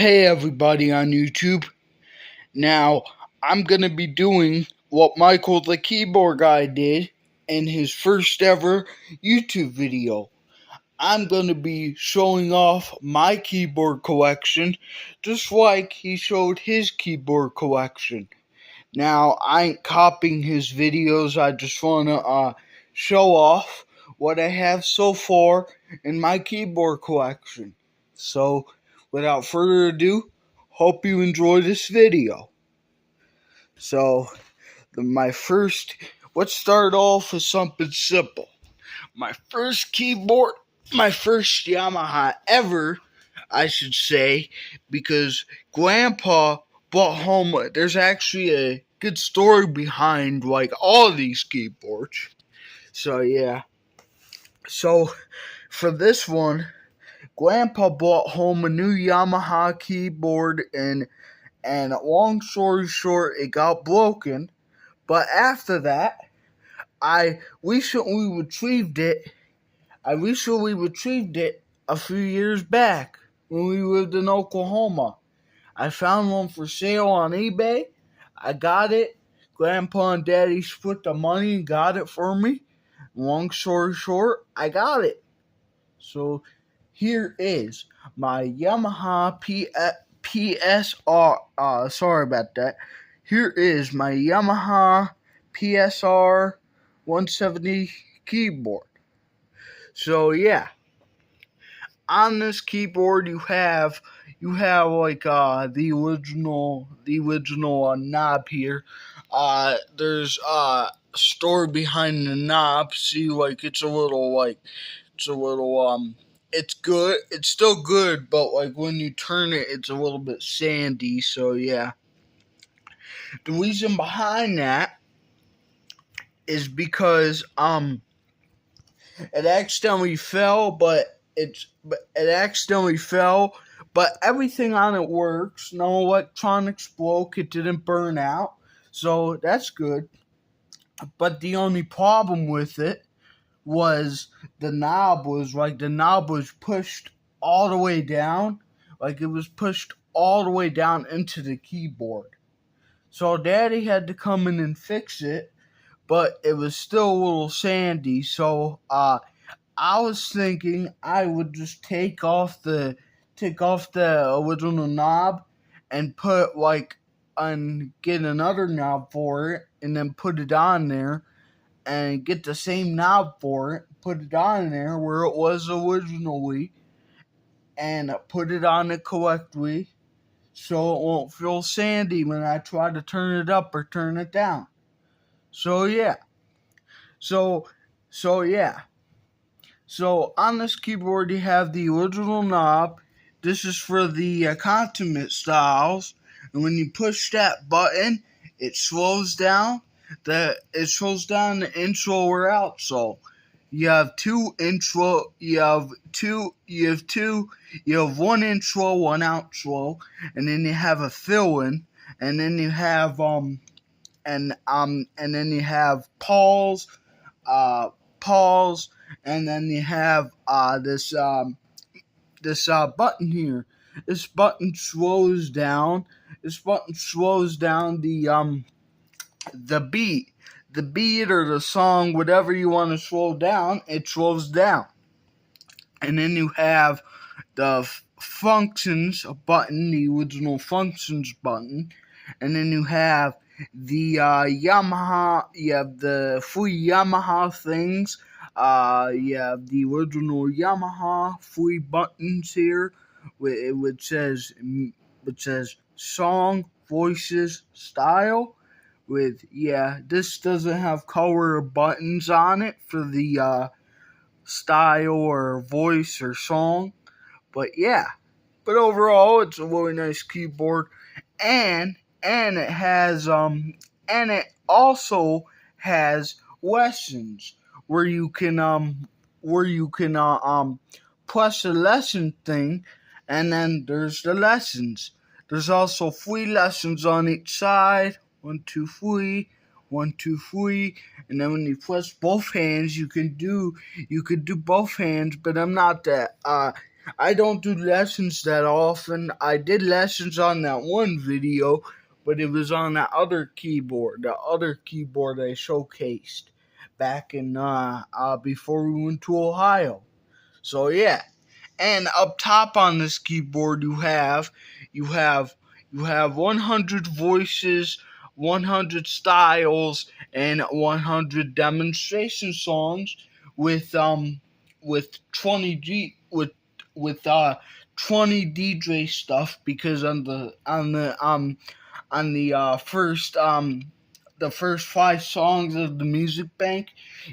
Hey everybody on YouTube. Now, I'm going to be doing what Michael the Keyboard Guy did in his first ever YouTube video. I'm going to be showing off my keyboard collection just like he showed his keyboard collection. Now, I ain't copying his videos, I just want to show off what I have so far in my keyboard collection. So, without further ado, hope you enjoy this video. So, let's start off with something simple. My first keyboard, my first Yamaha ever, I should say, because Grandpa brought home, there's actually a good story behind like all these keyboards. So yeah. So for this one, Grandpa brought home a new Yamaha keyboard and long story short, it got broken. But after that, I recently retrieved it. A few years back when we lived in Oklahoma. I found one for sale on eBay. I got it. Grandpa and Daddy split the money and got it for me. Long story short, I got it. So here is my Yamaha PSR. Sorry about that. Here is my Yamaha PSR 170 keyboard. So yeah, on this keyboard you have like the original knob here. There's a story behind the knob. See, like it's good. It's still good, but like when you turn it, it's a little bit sandy. So yeah, the reason behind that is because it accidentally fell, but everything on it works. No electronics broke. It didn't burn out, so that's good. But the only problem with it was the knob was pushed all the way down, like it was pushed all the way down into the keyboard. So Daddy had to come in and fix it, but it was still a little sandy. So I was thinking I would just take off the original knob and get another knob for it and then put it on there and get the same knob for it, put it on there where it was originally and put it on it correctly so it won't feel sandy when I try to turn it up or turn it down. So yeah. So yeah. So on this keyboard you have the original knob. This is for the consummate styles. And when you push that button, it slows down the intro or outsole. You have one intro, one outro, and then you have a fill-in, and then you have and then you have pause, and then you have this button here. This button slows down the beat or the song, whatever you want to slow down, it slows down. And then you have the functions button, the original functions button, and then you have the Yamaha. You have the free Yamaha things. You have the original Yamaha free buttons here, which says song, voices, style. This doesn't have color buttons on it for the style or voice or song, but overall it's a really nice keyboard, and it also has lessons where you can press the lesson thing, and then there's the lessons. There's also 3 lessons on each side. 1, 2, 3, 1, 2, 3, and then when you press both hands, you could do both hands. But I'm not that. I don't do lessons that often. I did lessons on that one video, but it was on that other keyboard, the other keyboard I showcased back in before we went to Ohio. So yeah. And up top on this keyboard you have 100 voices, 100 styles, and 100 demonstration songs with 20 DJ stuff, because on the first 5 songs of the music bank,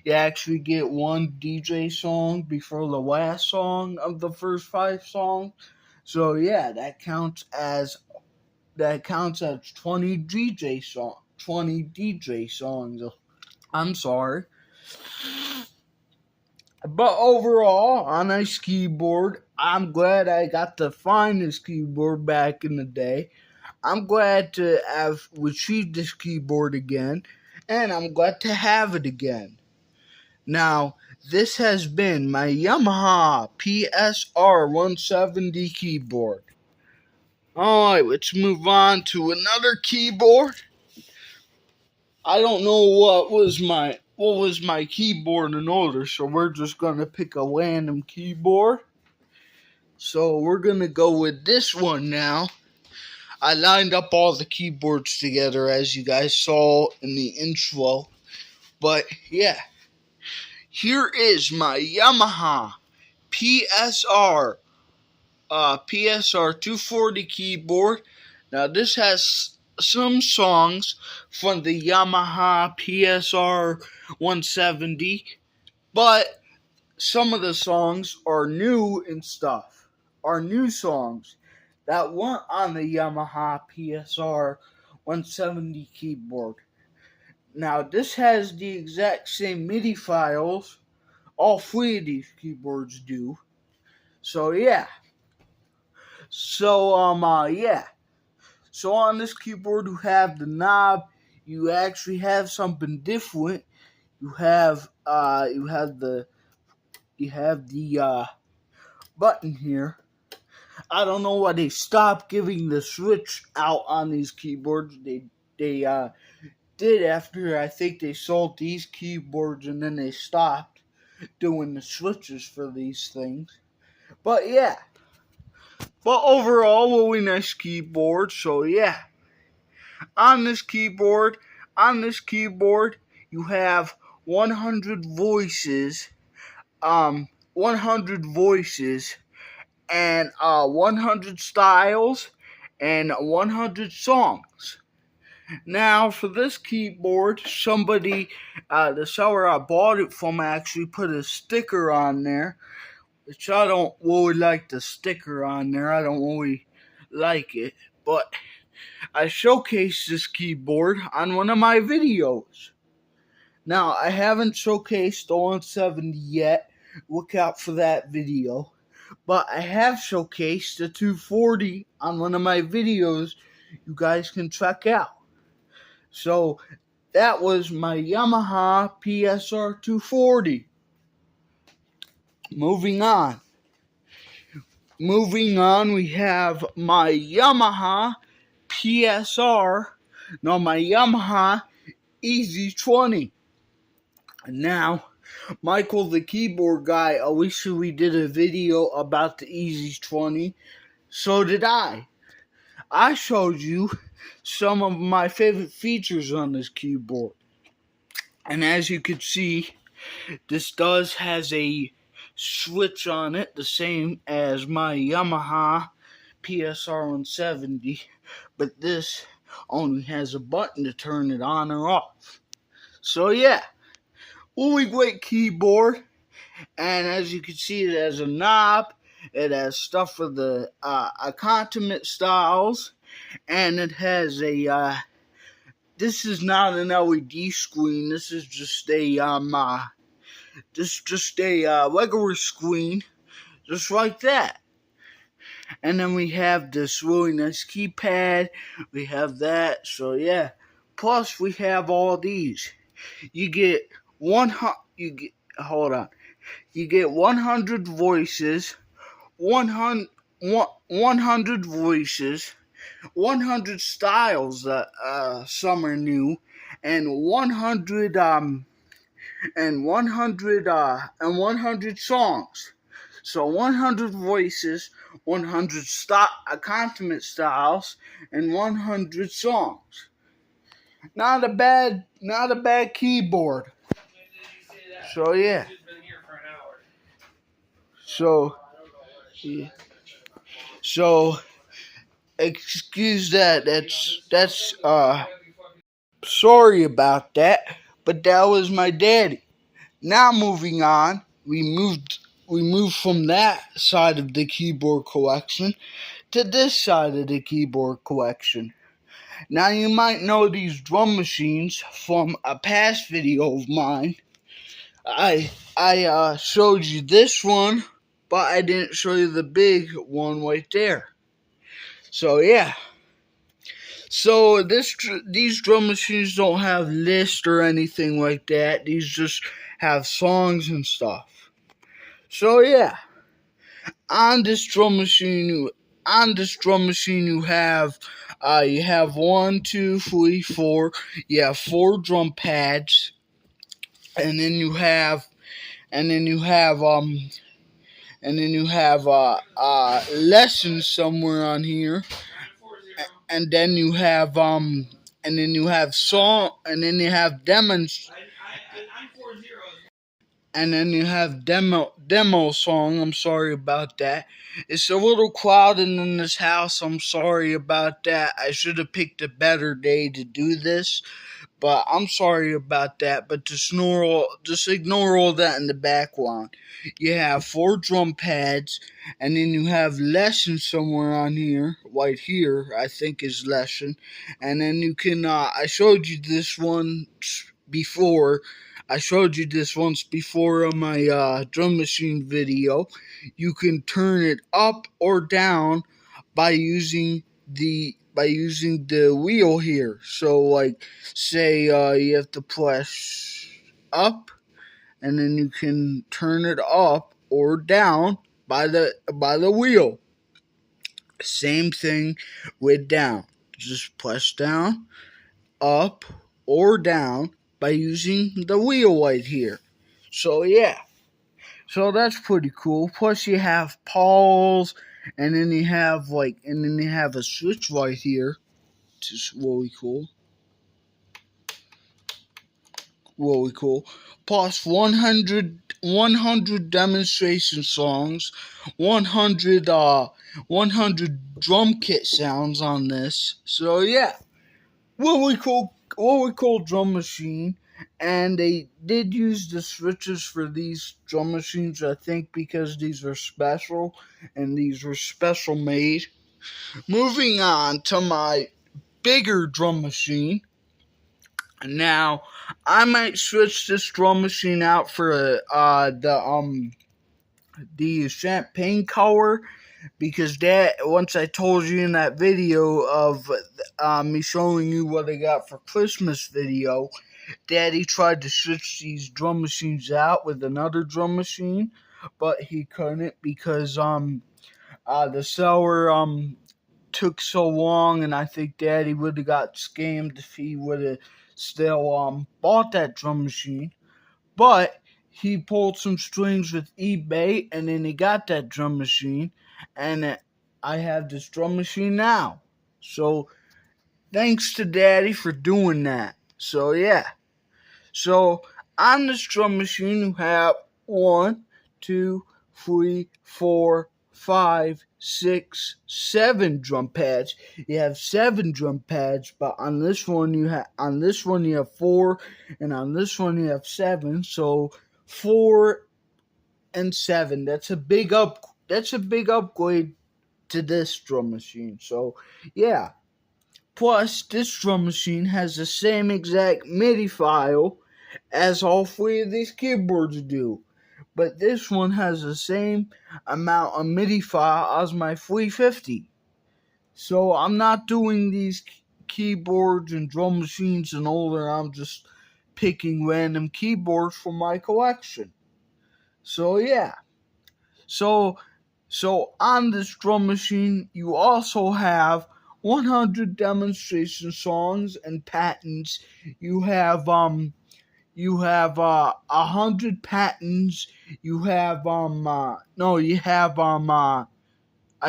you actually get one DJ song before the last song of the first 5 songs. So yeah, that counts as 20 DJ songs. I'm sorry. But overall, on this keyboard, I'm glad I got to find this keyboard back in the day. I'm glad to have retrieved this keyboard again, and I'm glad to have it again. Now, this has been my Yamaha PSR 170 keyboard. Alright, let's move on to another keyboard. I don't know what was my keyboard in order, so we're just gonna pick a random keyboard. So we're gonna go with this one now. I lined up all the keyboards together, as you guys saw in the intro. But yeah, here is my Yamaha PSR 240 keyboard. Now this has some songs from the Yamaha PSR 170, but some of the songs are new and stuff. Are new songs that weren't on the Yamaha PSR 170 keyboard. Now, this has the exact same MIDI files. All 3 of these keyboards do. So, yeah. Yeah. So, on this keyboard, you have the knob. You actually have something different. You have the button here. I don't know why they stopped giving the switch out on these keyboards. They did after I think they sold these keyboards, and then they stopped doing the switches for these things. But yeah. But overall, really nice keyboard. So yeah. On this keyboard, you have 100 voices. 100 voices and 100 styles and 100 songs. Now, for this keyboard, the seller I bought it from, actually put a sticker on there, which I don't really like the sticker on there. I don't really like it, but I showcased this keyboard on one of my videos. Now, I haven't showcased the 170 yet. Look out for that video. But I have showcased the 240 on one of my videos you guys can check out. So that was my Yamaha PSR 240. Moving on, we have my Yamaha Easy 20. Now, Michael, the keyboard guy, we did a video about the Easy 20. So did I. I showed you some of my favorite features on this keyboard. And as you can see, this has a switch on it, the same as my Yamaha PSR 170, but this only has a button to turn it on or off. So yeah, really great keyboard. And as you can see, it has a knob, it has stuff for the accompaniment styles, and it has this is not an LED screen. This is just a regular screen, just like that. And then we have this really nice keypad. We have that. So yeah. Plus we have all these. You get 100 voices, 100 voices, 100 styles that some are new, and 100 songs. So 100 voices, 100 accompaniment styles, and 100 songs. Not a bad keyboard. So yeah. So yeah. So excuse that. That's sorry about that. But that was my daddy. Now moving on, we moved from that side of the keyboard collection to this side of the keyboard collection. Now you might know these drum machines from a past video of mine. I showed you this one, but I didn't show you the big one right there. So yeah. So these drum machines don't have lists or anything like that. These just have songs and stuff. So yeah, on this drum machine, you have you have 1, 2, 3, 4. You have 4 drum pads, and then you have lessons somewhere on here, and then you have song, and then you have demos, and then you have demo song. I'm sorry about that. It's a little crowded in this house. I'm sorry about that. I should have picked a better day to do this, but I'm sorry about that. But just ignore all that in the background. You have 4 drum pads, and then you have lesson somewhere on here. Right here, I think is lesson. And then you can, I showed you this one before. I showed you this once before on my drum machine video. You can turn it up or down by using the wheel here. So like say you have to press up, and then you can turn it up or down by the wheel. Same thing with down. Just press down, up, or down by using the wheel right here. So yeah. So that's pretty cool. Plus you have pulse, and then you have a switch right here. Just really cool. Really cool. Plus 100 demonstration songs, 100 drum kit sounds on this. So yeah, really cool drum machine. And they did use the switches for these drum machines, I think, because these are special and these were special made. Moving on to my bigger drum machine. Now, I might switch this drum machine out for the champagne color, because that, once I told you in that video of me showing you what I got for Christmas video, Daddy tried to switch these drum machines out with another drum machine, but he couldn't because the seller took so long, and I think Daddy would have got scammed if he would have still bought that drum machine. But he pulled some strings with eBay, and then he got that drum machine, and I have this drum machine now. So thanks to Daddy for doing that. So yeah. So on this drum machine you have 1, 2, 3, 4, 5, 6, 7 drum pads. You have 7 drum pads, but on this one you have 4, and on this one you have 7. So 4 and 7. That's a big upgrade to this drum machine. So yeah. Plus, this drum machine has the same exact MIDI file as all 3 of these keyboards do. But this one has the same amount of MIDI file as my 350. So I'm not doing these keyboards and drum machines in order. I'm just picking random keyboards from my collection. So yeah. So So on this drum machine, you also have 100 demonstration songs and patents. You have 100 patents. You have no, you have I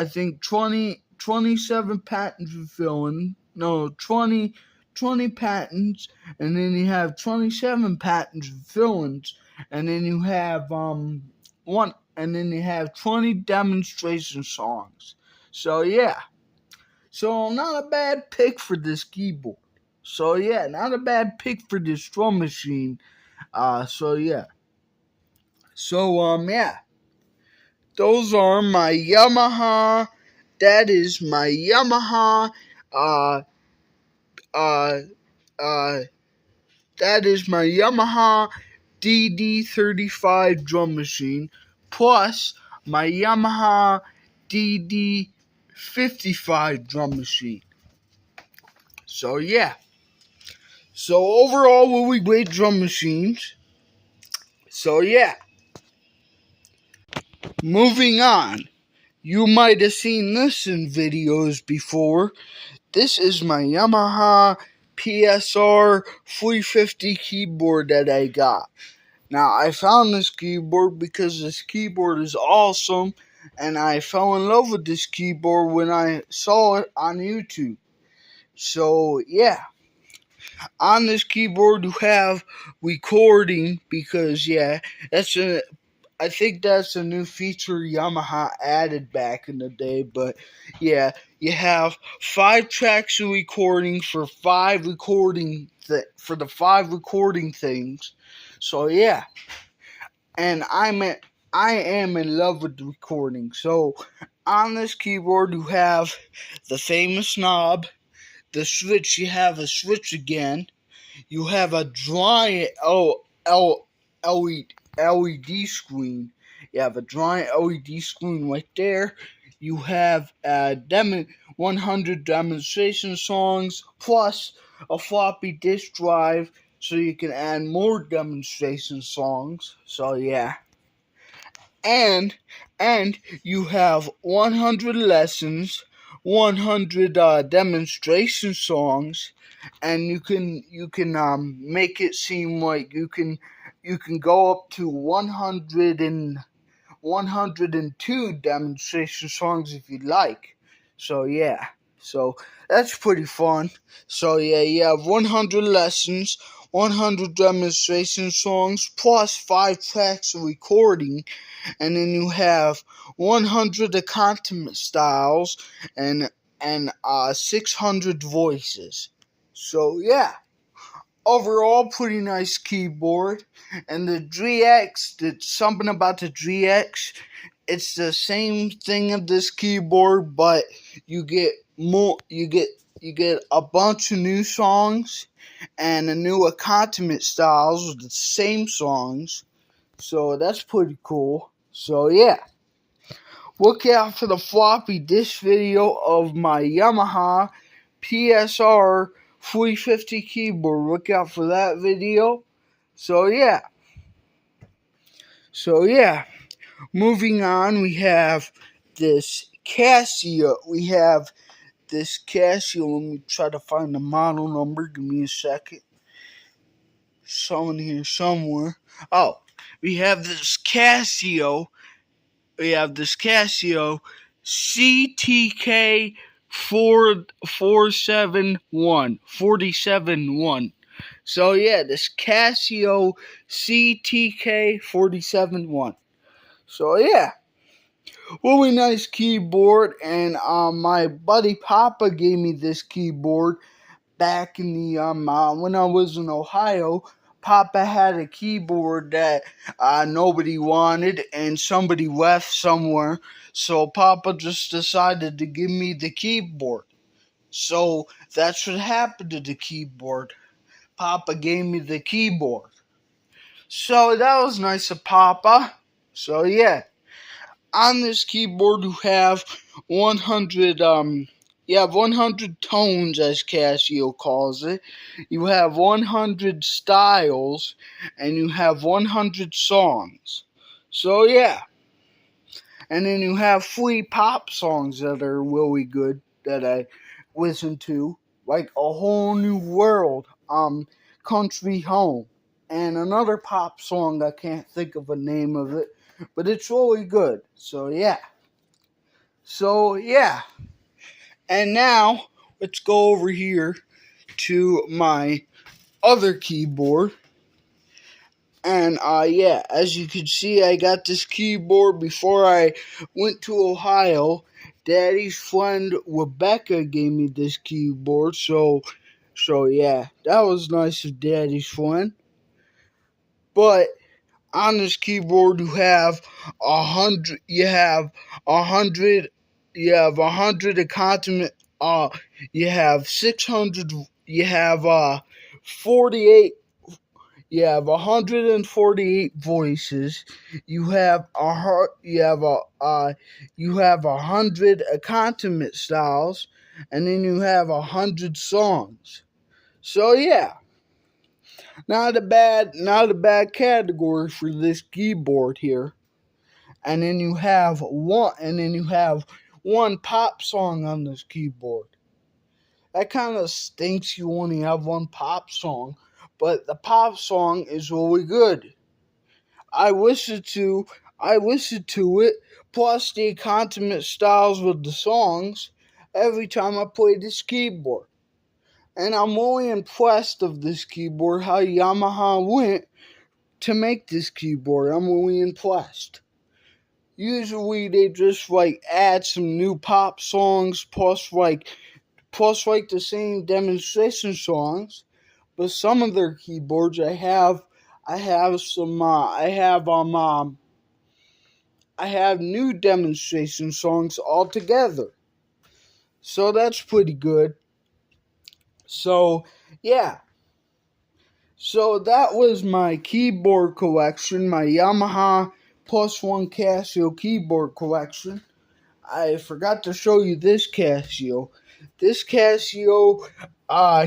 think 27 patents for filling. No, 20 patents, and then you have 27 patents for fillings, and then you have one, and then you have 20 demonstration songs. So yeah, so not a bad pick for this keyboard. So yeah, not a bad pick for this drum machine. So yeah, yeah, those are my Yamaha. That is my Yamaha. Uh, uh, uh, that is my Yamaha DD35 drum machine, plus my Yamaha DD55 drum machine. So yeah. So overall, will we great drum machines? So yeah. Moving on. You might have seen this in videos before. This is my Yamaha PSR 350 keyboard that I got. Now, I found this keyboard because this keyboard is awesome, and I fell in love with this keyboard when I saw it on YouTube. So, yeah, on this keyboard you have recording because, yeah, I think that's a new feature Yamaha added back in the day, but yeah, you have 5 tracks of recording for the 5 recording things. So yeah, and I am in love with the recording. So on this keyboard you have the famous knob, the switch. You have a switch again. You have a giant LED screen. You have a giant LED screen right there. You have 100 demonstration songs plus a floppy disk drive so you can add more demonstration songs. So yeah. And you have 100 lessons, 100 demonstration songs, and you can make it seem like you can go up to 102 demonstration songs if you'd like. So yeah, so that's pretty fun. So yeah, you have 100 lessons, 100 demonstration songs, plus 5 tracks of recording, and then you have 100 accompaniment styles and 600 voices. So yeah, overall pretty nice keyboard. And the GX, something about the GX, it's the same thing of this keyboard, but you get more. You get a bunch of new songs and a new accompaniment styles with the same songs. So that's pretty cool. So yeah, look out for the floppy disk video of my Yamaha PSR 350 keyboard. Look out for that video. So yeah. Moving on, we have this Casio. Let me try to find the model number. Give me a second. Someone here somewhere. Oh, we have this Casio. CTK 471. So yeah, this Casio CTK 471. So yeah, really nice keyboard, and my buddy Papa gave me this keyboard back in the when I was in Ohio. Papa had a keyboard that nobody wanted, and somebody left somewhere. So Papa just decided to give me the keyboard. So that's what happened to the keyboard. Papa gave me the keyboard. So that was nice of Papa. So yeah, on this keyboard you have 100 100 tones, as Casio calls it. You have 100 styles, and you have 100 songs. So yeah, And then you have free pop songs that are really good that I listen to, like A Whole New World, Country Home, and another pop song, I can't think of the name of it, but it's really good. So yeah. And now let's go over here to my other keyboard. And yeah, as you can see, I got this keyboard before I went to Ohio. Daddy's friend Rebecca gave me this keyboard, so yeah, that was nice of Daddy's friend. But on this keyboard, you have 100. You have 100. You have 100 accompaniment. You have 600. You have 48. You have 148 voices. You have you have 100 accompaniment styles, and then you have 100 songs. So yeah, not a bad category for this keyboard here. And then you have one pop song on this keyboard. That kind of stinks. You only have one pop song, but the pop song is really good. I listened to it, plus the accompaniment styles with the songs every time I play this keyboard. And I'm really impressed of this keyboard, how Yamaha went to make this keyboard. I'm really impressed. Usually they just like add some new pop songs plus the same demonstration songs. But some of their keyboards I have new demonstration songs altogether. So that's pretty good. So yeah. So that was my keyboard collection, my Yamaha Plus One Casio keyboard collection. I forgot to show you this Casio. This Casio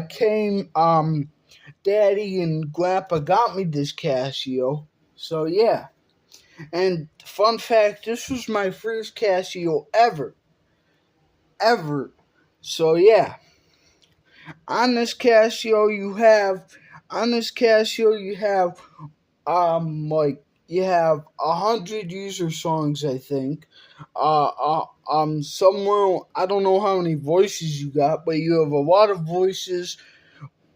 came Daddy and Grandpa got me this Casio. So yeah. And fun fact, this was my first Casio ever. So yeah. On this Casio you have you have 100 user songs, I think. Somewhere, I don't know how many voices you got, but you have a lot of voices,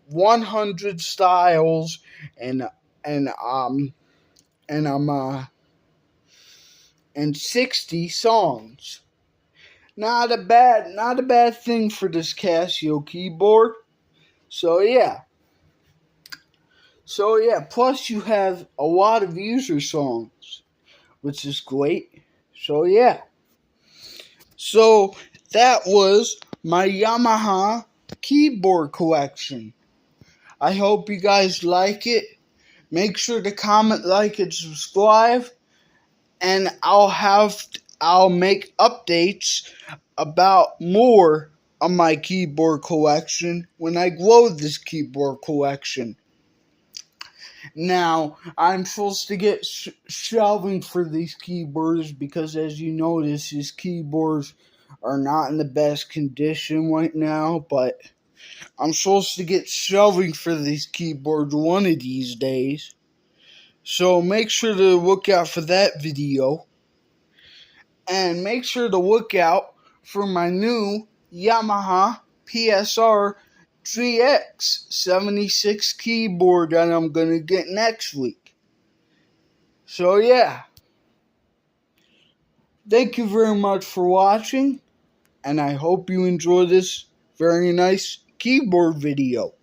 100 styles, and 60 songs. Not a bad thing for this Casio keyboard. So yeah. Plus you have a lot of user songs, which is great. So yeah. So that was my Yamaha keyboard collection. I hope you guys like it. Make sure to comment, like, and subscribe. And I'll make updates about more of my keyboard collection when I grow this keyboard collection. Now, I'm supposed to get shelving for these keyboards because, as you notice, these keyboards are not in the best condition right now, but I'm supposed to get shelving for these keyboards one of these days. So make sure to look out for that video. And make sure to look out for my new Yamaha PSR 3X76 keyboard that I'm going to get next week. So yeah. Thank you very much for watching, and I hope you enjoy this very nice keyboard video.